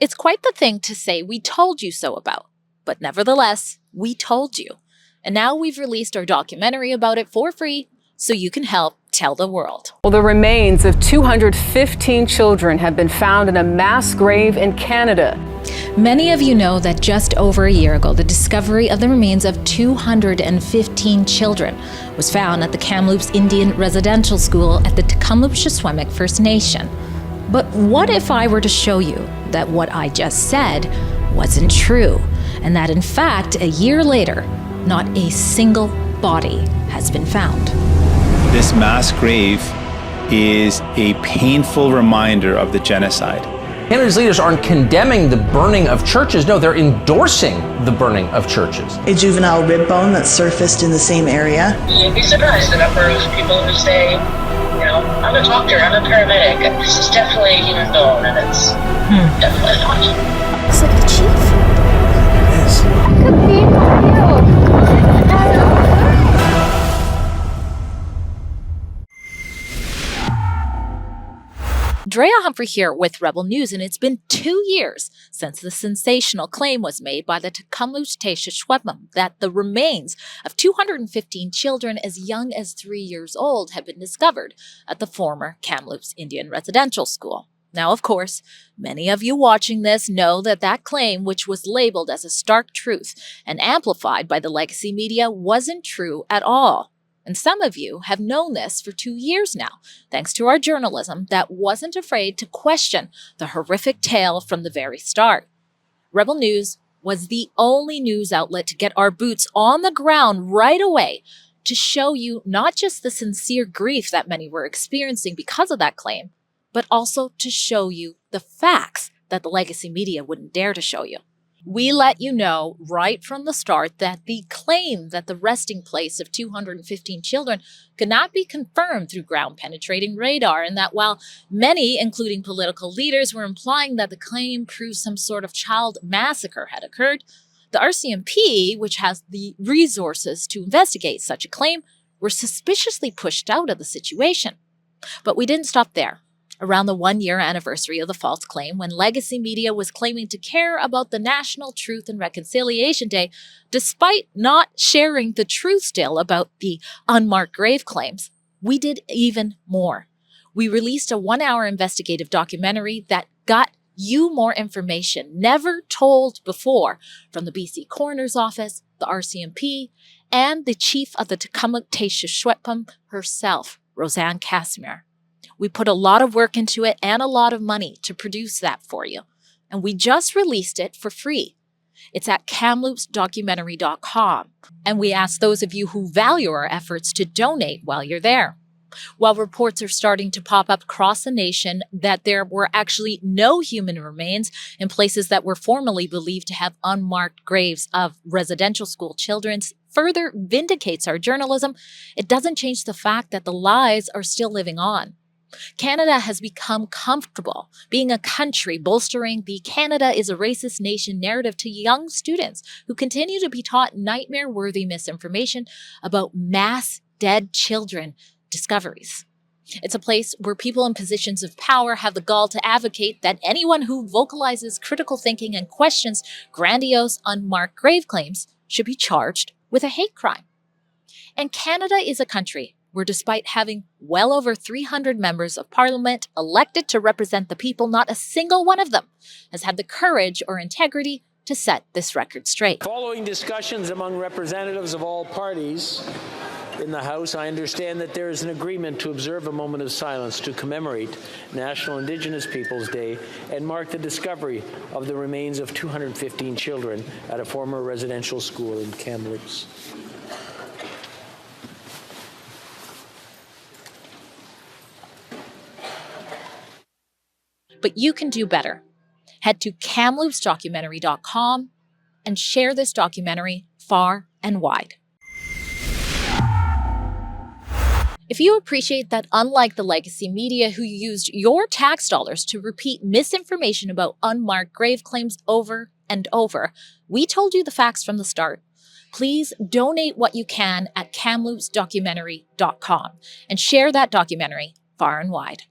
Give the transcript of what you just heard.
It's quite the thing to say we told you so about, but nevertheless, we told you. And now we've released our documentary about it for free so you can help tell the world. Well, the remains of 215 children have been found in a mass grave in Canada. Many of you know that just over a year ago, the discovery of the remains of 215 children was found at the Kamloops Indian Residential School at the Kamloops First Nation. But what if I were to show you that what I just said wasn't true, and that in fact, a year later, not a single body has been found? This mass grave is a painful reminder of the genocide. Canada's leaders aren't condemning the burning of churches. No, they're endorsing the burning of churches. A juvenile rib bone that surfaced in the same area. You'd be surprised the number of people who say, I'm a doctor, I'm a paramedic. This is definitely a human bone, and it's definitely not. Is it the chief? It is. Could be you. Drea Humphrey here with Rebel News, and it's been 2 years since the sensational claim was made by the Kamloops that the remains of 215 children as young as 3 years old had been discovered at the former Kamloops Indian Residential School. Now, of course, many of you watching this know that that claim, which was labeled as a stark truth and amplified by the legacy media, wasn't true at all. And some of you have known this for 2 years now, thanks to our journalism that wasn't afraid to question the horrific tale from the very start. Rebel News was the only news outlet to get our boots on the ground right away to show you not just the sincere grief that many were experiencing because of that claim, but also to show you the facts that the legacy media wouldn't dare to show you. We let you know right from the start that the claim that the resting place of 215 children could not be confirmed through ground-penetrating radar, and that while many, including political leaders, were implying that the claim proves some sort of child massacre had occurred, the RCMP, which has the resources to investigate such a claim, were suspiciously pushed out of the situation. But we didn't stop there. Around the 1-year anniversary of the false claim, when legacy media was claiming to care about the National Truth and Reconciliation Day, despite not sharing the truth still about the unmarked grave claims, we did even more. We released a 1-hour investigative documentary that got you more information never told before from the BC Coroner's Office, the RCMP, and the chief of the Kamloops herself, Roseanne Casimir. We put a lot of work into it and a lot of money to produce that for you. And we just released it for free. It's at kamloopsdocumentary.com. And we ask those of you who value our efforts to donate while you're there. While reports are starting to pop up across the nation that there were actually no human remains in places that were formerly believed to have unmarked graves of residential school children further vindicates our journalism, it doesn't change the fact that the lies are still living on. Canada has become comfortable being a country bolstering the Canada is a racist nation narrative to young students who continue to be taught nightmare-worthy misinformation about mass dead children discoveries. It's a place where people in positions of power have the gall to advocate that anyone who vocalizes critical thinking and questions grandiose unmarked grave claims should be charged with a hate crime. And Canada is a country where, despite having well over 300 members of parliament elected to represent the people, not a single one of them has had the courage or integrity to set this record straight. Following discussions among representatives of all parties in the House, I understand that there is an agreement to observe a moment of silence to commemorate National Indigenous Peoples Day and mark the discovery of the remains of 215 children at a former residential school in Kamloops. But you can do better. Head to kamloopsdocumentary.com and share this documentary far and wide. If you appreciate that, unlike the legacy media who used your tax dollars to repeat misinformation about unmarked grave claims over and over, we told you the facts from the start. Please donate what you can at kamloopsdocumentary.com and share that documentary far and wide.